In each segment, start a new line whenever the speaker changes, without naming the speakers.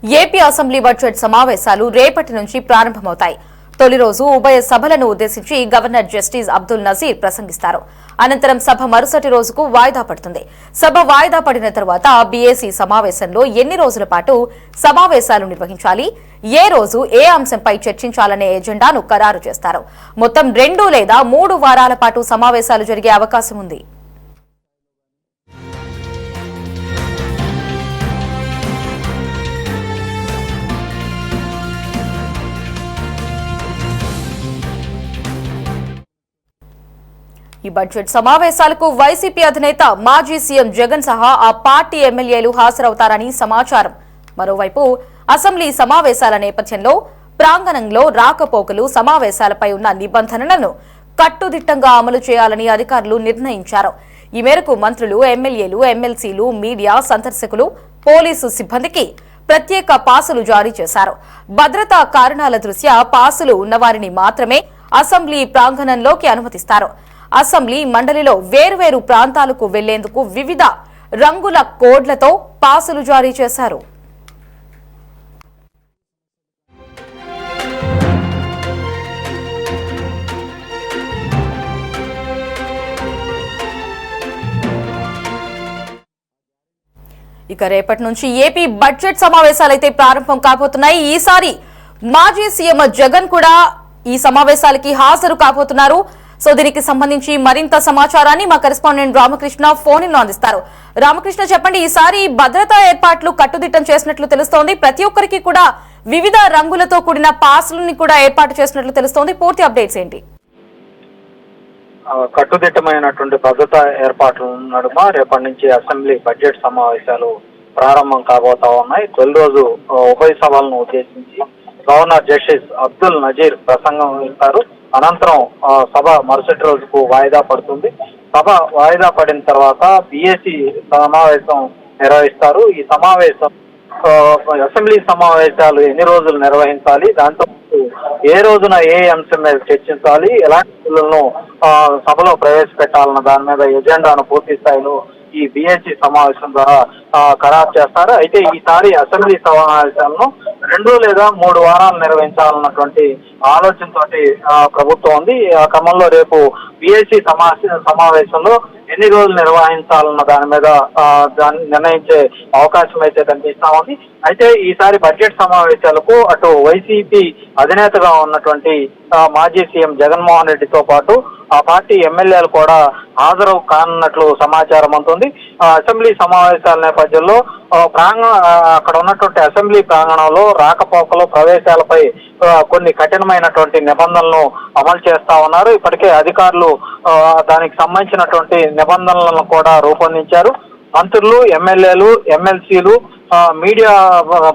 AP assembly budget సమావేశాలు రేపటి నుంచి ప్రారంభమవుతాయి. తొలి రోజు ఉభయ సభలను ఉద్దేశించి గవర్నర్ జస్టిస్ అబ్దుల్ నజీర్ ప్రసంగిస్తారు. అనంతరం సభ మరుసటి రోజుకు వాయిదా పడుతుంది. సభ వాయిదా పడిన తర్వాత బీఏసీ సమావేశంలో ఎన్ని రోజుల పాటు సమావేశాలు నిర్వహించాలి, ఏ రోజు ఏ అంశంపై చర్చించాలనే ఎజెండాను ఖరారు చేస్తారు. మొత్తం 2 లేదా 3 వారాల పాటు సమావేశాలు జరిగే అవకాశం ఉంది. ఈ బడ్జెట్ సమావేశాలకు వైసీపీ అధినేత మాజీ సీఎం జగన్ సహా ఆ పార్టీ ఎమ్మెల్యేలు హాజరవుతారని సమాచారం. మరోవైపు అసెంబ్లీ సమావేశాల నేపథ్యంలో ప్రాంగణంలో రాకపోకలు, సమావేశాలపై ఉన్న నిబంధనలను కట్టుదిట్టంగా అమలు చేయాలని అధికారులు నిర్ణయించారు. ఈ మేరకు మంత్రులు, ఎమ్మెల్యేలు, ఎమ్మెల్సీలు, మీడియా, సందర్శకులు, పోలీసు సిబ్బందికి ప్రత్యేక పాసులు జారీ చేశారు. భద్రతా కారణాల దృష్ట్యా పాసులు ఉన్నవారిని మాత్రమే అసెంబ్లీ ప్రాంగణంలోకి అనుమతిస్తారు. అసెంబ్లీ మండలిలో వేర్వేరు ప్రాంతాలకు వెళ్లేందుకు వివిధ రంగుల కోడ్లతో పాసులు జారీ చేశారు. ఇక రేపటి నుంచి ఏపీ బడ్జెట్ సమావేశాలైతే ప్రారంభం కాబోతున్నాయి. ఈసారి మాజీ సీఎం జగన్ కూడా ఈ సమావేశాలకి హాజరు కాబోతున్నారు. సో దీనికి సంబంధించి మరింత సమాచారాన్ని మా కరెస్పాండెంట్ రామకృష్ణ ఫోన్ ఇన్ లో అందిస్తారు. రామకృష్ణ, చెప్పండి, ఈసారి భద్రతా ఏర్పాట్లు కట్టుదిట్టం చేసినట్లు తెలుస్తోంది. ప్రతి ఒక్కరికి కూడా వివిధ రంగులతో కూడిన పాస్లని కూడా ఏర్పాటు చేసినట్లు తెలుస్తోంది. పూర్తి అప్డేట్స్ ఏంటి?
కట్టుదిట్టమైనటువంటి భద్రతా ఏర్పాట్ల నడుమ రేపటి నుంచి అసెంబ్లీ బడ్జెట్ సమావేశాలు ప్రారంభం కాబోతా ఉన్నాయి. తొలి రోజు ఉభయ సభలను ఉద్దేశించి గవర్నర్ జస్టిస్ అబ్దుల్ నజీర్ ప్రసంగం ఇస్తారు. అనంతరం సభ మరుసటి రోజుకు వాయిదా పడుతుంది. సభ వాయిదా పడిన తర్వాత బీఏసీ సమావేశం నిర్వహిస్తారు. ఈ సమావేశం అసెంబ్లీ సమావేశాలు ఎన్ని రోజులు నిర్వహించాలి, దాంతో ఏ రోజున ఏ అంశం మీద చర్చించాలి, ఎలాంటి బిల్లులను సభలో ప్రవేశపెట్టాలన్న దాని మీద ఎజెండాను పూర్తి స్థాయిలో ఈ బీఏసీ సమావేశం ద్వారా ఖరారు చేస్తారు. అయితే ఈసారి అసెంబ్లీ సమావేశాలను 2 లేదా 3 వారాలు నిర్వహించాలన్నటువంటి ఆలోచనతోటి ప్రభుత్వం ఉంది. ఆ క్రమంలో రేపు బీఏసీ సమావేశంలో ఎన్ని రోజులు నిర్వహించాలన్న దాని మీద దాన్ని నిర్ణయించే అవకాశం అయితే కనిపిస్తా ఉంది. అయితే ఈసారి బడ్జెట్ సమావేశాలకు అటు వైసీపీ అధినేతగా ఉన్నటువంటి మాజీ సీఎం జగన్మోహన్ రెడ్డితో పాటు ఆ పార్టీ ఎమ్మెల్యేలు కూడా హాజరు కానున్నట్లు సమాచారం అందుతుంది. అసెంబ్లీ సమావేశాల నేపథ్యంలో అక్కడ ఉన్నటువంటి అసెంబ్లీ ప్రాంగణంలో రాకపోకలు, ప్రవేశాలపై కొన్ని కఠినమైనటువంటి నిబంధనలను అమలు చేస్తా ఉన్నారు. ఇప్పటికే అధికారులు దానికి సంబంధించినటువంటి నిబంధనలను కూడా రూపొందించారు. మంత్రులు, ఎమ్మెల్యేలు, ఎమ్మెల్సీలు, మీడియా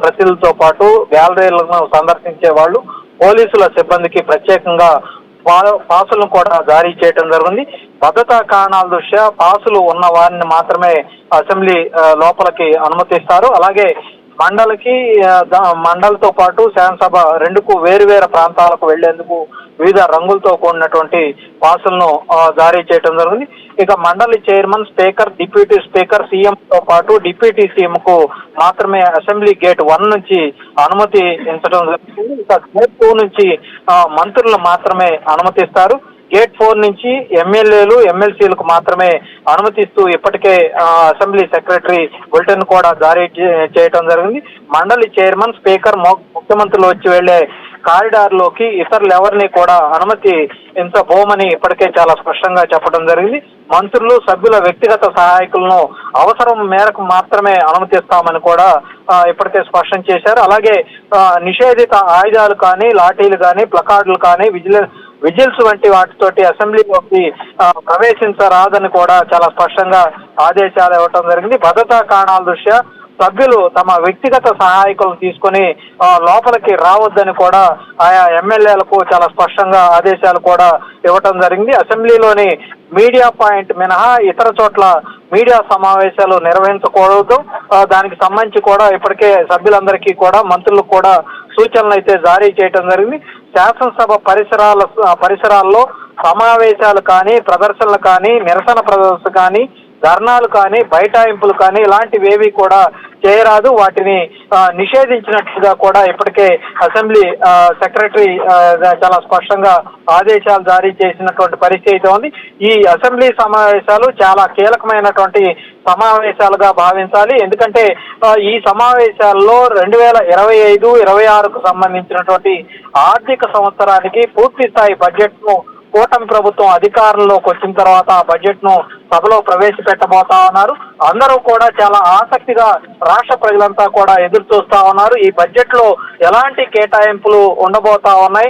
ప్రతినిధులతో పాటు గ్యాలరీలను సందర్శించే వాళ్ళు, పోలీసుల సిబ్బందికి ప్రత్యేకంగా పాసులను కూడా జారీ చేయడం జరిగింది. భద్రతా కారణాల దృష్ట్యా పాసులు ఉన్న వారిని మాత్రమే అసెంబ్లీ లోపలికి అనుమతిస్తారు. అలాగే మండలితో పాటు శాసనసభ 2కు వేరు ప్రాంతాలకు వెళ్లేందుకు వివిధ రంగులతో కూడినటువంటి పాసులను జారీ చేయడం జరిగింది. ఇక మండలి chairman, speaker, deputy speaker, CM తో పాటు డిప్యూటీ సీఎం కు మాత్రమే అసెంబ్లీ గేట్ 1 నుంచి అనుమతించడం జరుగుతుంది. ఇక గేట్ 2 నుంచి మంత్రులు మాత్రమే అనుమతిస్తారు. గేట్ 4 నుంచి ఎమ్మెల్యేలు, ఎమ్మెల్సీలకు మాత్రమే అనుమతిస్తూ ఇప్పటికే అసెంబ్లీ సెక్రటరీ బులెటిన్ కూడా జారీ చేయడం జరిగింది. మండలి చైర్మన్, స్పీకర్, ముఖ్యమంత్రులు వచ్చి వెళ్లే కారిడార్ లోకి ఇతరులు ఎవరిని కూడా అనుమతించబోమని ఇప్పటికే చాలా స్పష్టంగా చెప్పడం జరిగింది. మంత్రులు, సభ్యుల వ్యక్తిగత సహాయకులను అవసరం మేరకు మాత్రమే అనుమతిస్తామని కూడా ఇప్పటికే స్పష్టం చేశారు. అలాగే నిషేధిత ఆయుధాలు కానీ, లాఠీలు కానీ, ప్లకార్డులు కానీ, విజిల్స్ వంటి వాటితోటి అసెంబ్లీలోకి ప్రవేశించరాదని కూడా చాలా స్పష్టంగా ఆదేశాలు ఇవ్వటం జరిగింది. భద్రతా కారణాల దృష్ట్యా సభ్యులు తమ వ్యక్తిగత సహాయకులను తీసుకుని లోపలికి రావద్దని కూడా ఆయా ఎమ్మెల్యేలకు చాలా స్పష్టంగా ఆదేశాలు కూడా ఇవ్వటం జరిగింది. అసెంబ్లీలోని మీడియా పాయింట్ మినహా ఇతర చోట్ల మీడియా సమావేశాలు నిర్వహించకూడదు. దానికి సంబంధించి కూడా ఇప్పటికే సభ్యులందరికీ కూడా, మంత్రులకు కూడా సూచనలు అయితే జారీ చేయడం జరిగింది. శాసనసభ పరిసరాల్లో సమావేశాలు కానీ, ప్రదర్శనలు కానీ, నిరసన ప్రదర్శన కానీ, ధర్నాలు కానీ, బైఠాయింపులు కానీ ఇలాంటివేవి కూడా చేయరాదు, వాటిని నిషేధించినట్లుగా కూడా ఇప్పటికే అసెంబ్లీ సెక్రటరీ చాలా స్పష్టంగా ఆదేశాలు జారీ చేసినటువంటి పరిస్థితి అయితే ఉంది. ఈ అసెంబ్లీ సమావేశాలు చాలా కీలకమైనటువంటి సమావేశాలుగా భావించాలి. ఎందుకంటే ఈ సమావేశాల్లో 2025-26కు సంబంధించినటువంటి ఆర్థిక సంవత్సరానికి పూర్తి స్థాయి బడ్జెట్ ను కూటమి ప్రభుత్వం అధికారంలోకి వచ్చిన తర్వాత ఆ బడ్జెట్ ను సభలో ప్రవేశపెట్టబోతా ఉన్నారు. అందరూ కూడా చాలా ఆసక్తిగా రాష్ట్ర ప్రజలంతా కూడా ఎదురు చూస్తా ఉన్నారు. ఈ బడ్జెట్ లో ఎలాంటి కేటాయింపులు ఉండబోతా ఉన్నాయి,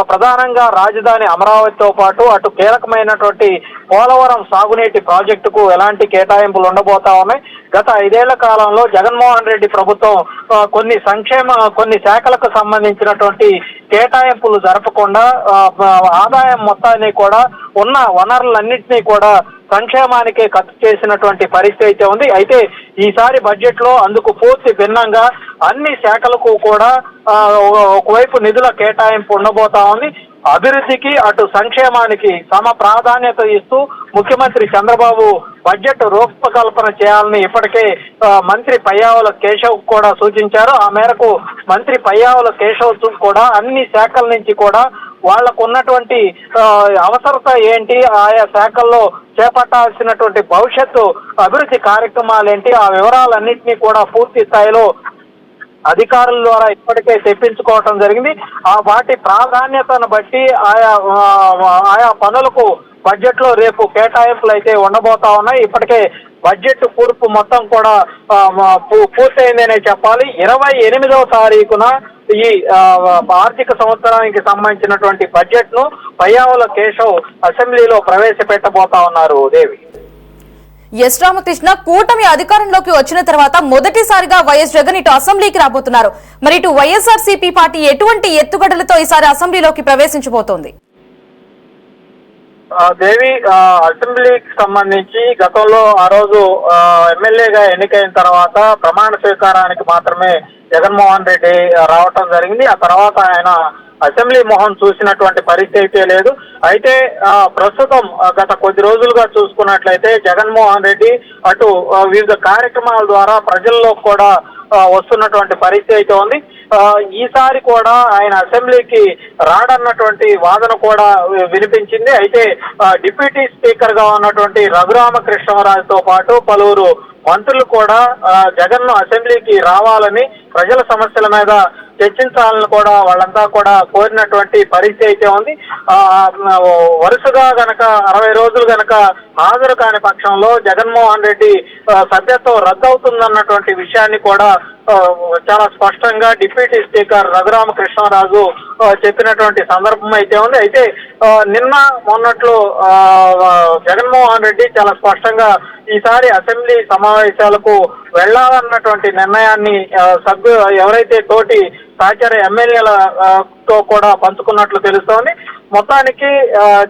ప్రధానంగా రాజధాని అమరావతితో పాటు అటు కీలకమైనటువంటి పోలవరం సాగునీటి ప్రాజెక్టుకు ఎలాంటి కేటాయింపులు ఉండబోతా ఉన్నాయి. గత 5 ఏళ్ల కాలంలో జగన్మోహన్ రెడ్డి ప్రభుత్వం కొన్ని శాఖలకు సంబంధించినటువంటి కేటాయింపులు జరపకుండా ఆదాయం మొత్తాన్ని కూడా ఉన్న వనరులన్నింటినీ కూడా సంక్షేమానికే ఖర్చు చేసినటువంటి పరిస్థితి అయితే ఉంది. అయితే ఈసారి బడ్జెట్ లో అందుకు పూర్తి భిన్నంగా అన్ని శాఖలకు కూడా ఒకవైపు నిధుల కేటాయింపు ఉండబోతా ఉంది. అభివృద్ధికి అటు సంక్షేమానికి సమ ప్రాధాన్యత ఇస్తూ ముఖ్యమంత్రి చంద్రబాబు బడ్జెట్ రూపకల్పన చేయాలని ఇప్పటికే మంత్రి పయ్యావుల కేశవ్ కూడా సూచించారు. ఆ మేరకు మంత్రి పయ్యావుల కేశవ్ కూడా అన్ని శాఖల నుంచి కూడా వాళ్లకు ఉన్నటువంటి అవసరత ఏంటి, ఆయా శాఖల్లో చేపట్టాల్సినటువంటి భవిష్యత్తు అభివృద్ధి కార్యక్రమాలు ఏంటి, ఆ వివరాలన్నింటినీ కూడా పూర్తి స్థాయిలో అధికారుల ద్వారా ఇప్పటికే తెప్పించుకోవటం జరిగింది. వాటి ప్రాధాన్యతను బట్టి ఆయా పనులకు బడ్జెట్ లో రేపు కేటాయింపులు అయితే ఉండబోతా ఉన్నాయి. ఇప్పటికే బడ్జెట్ కూర్పు మొత్తం కూడా పూర్తయిందనే చెప్పాలి. 28వ తారీఖున ఈ ఆర్థిక సంవత్సరానికి సంబంధించినటువంటి బడ్జెట్ ను పయ్యావుల కేశవ్ అసెంబ్లీలో ప్రవేశపెట్టబోతా ఉన్నారు. దేవి.
ఎస్ రామకృష్ణ, కూటమి అధికారంలోకి వచ్చిన తర్వాత మొదటిసారిగా వైఎస్ జగన్ ఇటు అసెంబ్లీకి రాబోతున్నారు. మరి ఇటు వైఎస్ఆర్సీపీ పార్టీ ఎటువంటి ఎత్తుగడలతో ఈసారి అసెంబ్లీలోకి ప్రవేశించబోతోంది?
దేవి, అసెంబ్లీకి సంబంధించి గతంలో ఆ రోజు ఎమ్మెల్యేగా ఎన్నికైన తర్వాత ప్రమాణ స్వీకారానికి మాత్రమే జగన్మోహన్ రెడ్డి రావటం జరిగింది. ఆ తర్వాత ఆయన అసెంబ్లీ మొహం చూసినటువంటి పరిస్థితి అయితే లేదు. అయితే ప్రస్తుతం గత కొద్ది రోజులుగా చూసుకున్నట్లయితే జగన్మోహన్ రెడ్డి అటు వివిధ కార్యక్రమాల ద్వారా ప్రజల్లో కూడా వస్తున్నటువంటి పరిస్థితి అయితే ఉంది. ఈసారి కూడా ఆయన అసెంబ్లీకి రాడన్నటువంటి వాదన కూడా వినిపించింది. అయితే డిప్యూటీ స్పీకర్ గా ఉన్నటువంటి రఘురామకృష్ణరాజుతో పాటు పలువురు మంత్రులు కూడా జగన్ ను అసెంబ్లీకి రావాలని, ప్రజల సమస్యల మీద చర్చించాలని కూడా వాళ్ళంతా కూడా కోరినటువంటి పరిస్థితి అయితే ఉంది. వరుసగా గనక 60 రోజులు గనక హాజరు కాని పక్షంలో జగన్మోహన్ రెడ్డి సభ్యత్వం రద్దవుతుందన్నటువంటి విషయాన్ని కూడా చాలా స్పష్టంగా డిప్యూటీ స్పీకర్ రఘురామకృష్ణరాజు చెప్పినటువంటి సందర్భం అయితే ఉంది. అయితే నిన్న మొన్నట్లో జగన్మోహన్ రెడ్డి చాలా స్పష్టంగా ఈసారి అసెంబ్లీ సమావేశాలకు వెళ్లాలన్నటువంటి నిర్ణయాన్ని ఎవరైతే తోటి సహచర ఎమ్మెల్యేలతో కూడా పంచుకున్నట్లు తెలుస్తోంది. మొత్తానికి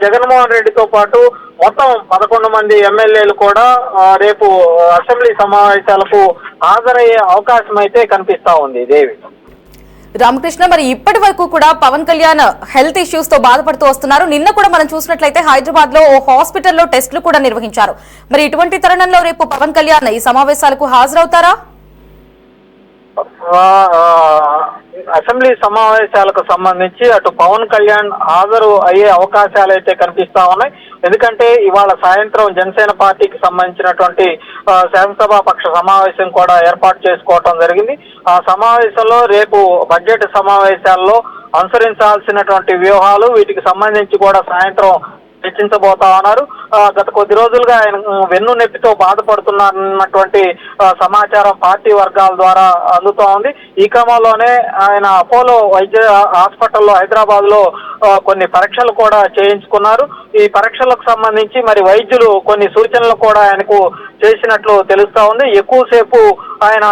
జగన్మోహన్ రెడ్డితో పాటు మొత్తం 11 మంది ఎమ్మెల్యేలు కూడా రేపు అసెంబ్లీ సమావేశాలకు హాజరయ్యే అవకాశం అయితే కనిపిస్తా ఉంది. దేవి.
రామకృష్ణ, మరి ఇప్పటి వరకు కూడా పవన్ కళ్యాణ్ హెల్త్ ఇష్యూస్ తో బాధపడుతూ వస్తున్నారు. నిన్న కూడా మనం చూసినట్లయితే హైదరాబాద్ లో ఓ హాస్పిటల్లో టెస్టులు కూడా నిర్వహించారు. మరి ఇటువంటి తరుణంలో రేపు పవన్ కళ్యాణ్ ఈ సమావేశాలకు హాజరవుతారా?
అసెంబ్లీ సమావేశాలకు సంబంధించి అటు పవన్ కళ్యాణ్ హాజరు అయ్యే అవకాశాలు అయితే కనిపిస్తా ఉన్నాయి. ఎందుకంటే ఇవాళ సాయంత్రం జనసేన పార్టీకి సంబంధించినటువంటి శాసనసభా పక్ష సమావేశం కూడా ఏర్పాటు చేసుకోవటం జరిగింది. ఆ సమావేశంలో రేపు బడ్జెట్ సమావేశాల్లో అనుసరించాల్సినటువంటి వ్యూహాలు, వీటికి సంబంధించి కూడా సాయంత్రం చర్చించబోతా ఉన్నారు. గత కొద్ది రోజులుగా ఆయన వెన్ను నొప్పితో బాధపడుతున్నటువంటి సమాచారం పార్టీ వర్గాల ద్వారా అందుతూ ఉంది. ఈ క్రమంలోనే ఆయన అపోలో వైద్య హాస్పిటల్లో హైదరాబాద్ లో కొన్ని పరీక్షలు కూడా చేయించుకున్నారు. ఈ పరీక్షలకు సంబంధించి మరి వైద్యులు కొన్ని సూచనలు కూడా ఆయనకు చేసినట్లు తెలుస్తా ఉంది. ఎక్కువసేపు ఆయన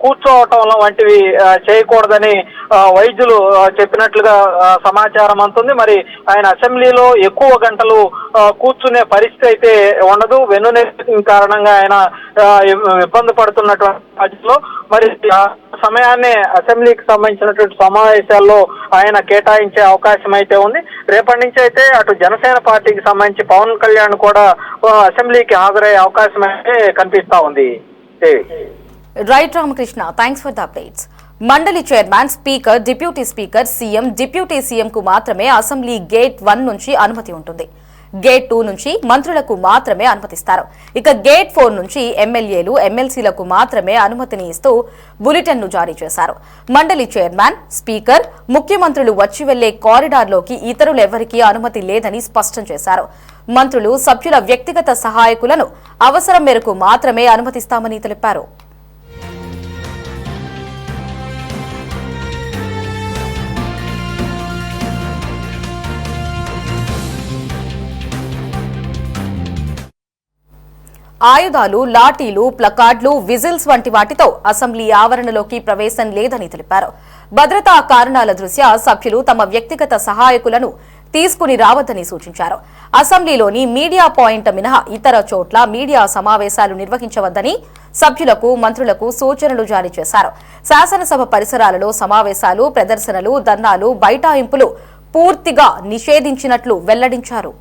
కూర్చోవటం వంటివి చేయకూడదని వైద్యులు చెప్పినట్లుగా సమాచారం అందుతుంది. మరి ఆయన అసెంబ్లీలో ఎక్కువ గంటలు కూర్చునే పరిస్థితి అయితే ఉండదు. వెన్నునొప్పి కారణంగా ఆయన ఇబ్బంది పడుతున్నటువంటి పరిస్థితిలో మరి సమయాన్ని అసెంబ్లీకి సంబంధించినటువంటి సమావేశాల్లో ఆయన కేటాయించే అవకాశం అయితే ఉంది. రేపటి నుంచి అయితే అటు జనసేన పార్టీకి సంబంధించి పవన్ కళ్యాణ్ కూడా అసెంబ్లీకి హాజరయ్యే అవకాశం అయితే కనిపిస్తా ఉంది.
Right Ramakrishna, thanks for the updates. మండలి chairman, speaker, deputy speaker, CM, deputy CM కు మాత్రమే అసెంబ్లీ గేట్ 1 నుంచి అనుమతి ఉంటుంది. గేట్ 2 నుంచి మంత్రులకు మాత్రమే అనుమతిస్తారు. ఇక గేట్ 4 నుంచి ఎమ్మెల్యేలు, ఎమ్మెల్సీలకు మాత్రమే అనుమతిని ఇస్తూ బులెటిన్ ను జారీ చేశారు. మండలి చైర్మన్, స్పీకర్, ముఖ్యమంత్రులు వచ్చి వెళ్లే కారిడార్లోకి ఇతరులెవరికీ అనుమతి లేదని స్పష్టం చేశారు. మంత్రులు, సభ్యుల వ్యక్తిగత సహాయకులను అవసరం మేరకు మాత్రమే అనుమతిస్తామని తెలిపారు. ఆయుధాలు, లాఠీలు, ప్లకార్డులు, విజిల్స్ వంటి వాటితో అసెంబ్లీ ఆవరణలోకి ప్రవేశం లేదని తెలిపారు. భద్రతా కారణాల దృష్ట్యా సభ్యులు తమ వ్యక్తిగత సహాయకులను తీసుకుని రావద్దని సూచించారు. అసెంబ్లీలోని మీడియా పాయింట్ మినహా ఇతర చోట్ల మీడియా సమావేశాలు నిర్వహించవద్దని సభ్యులకు, మంత్రులకు సూచనలు జారీ చేశారు. శాసనసభ పరిసరాలలో సమావేశాలు, ప్రదర్శనలు, ధర్నాలు, బైఠాయింపులు పూర్తిగా నిషేధించినట్లు వెల్లడించారు.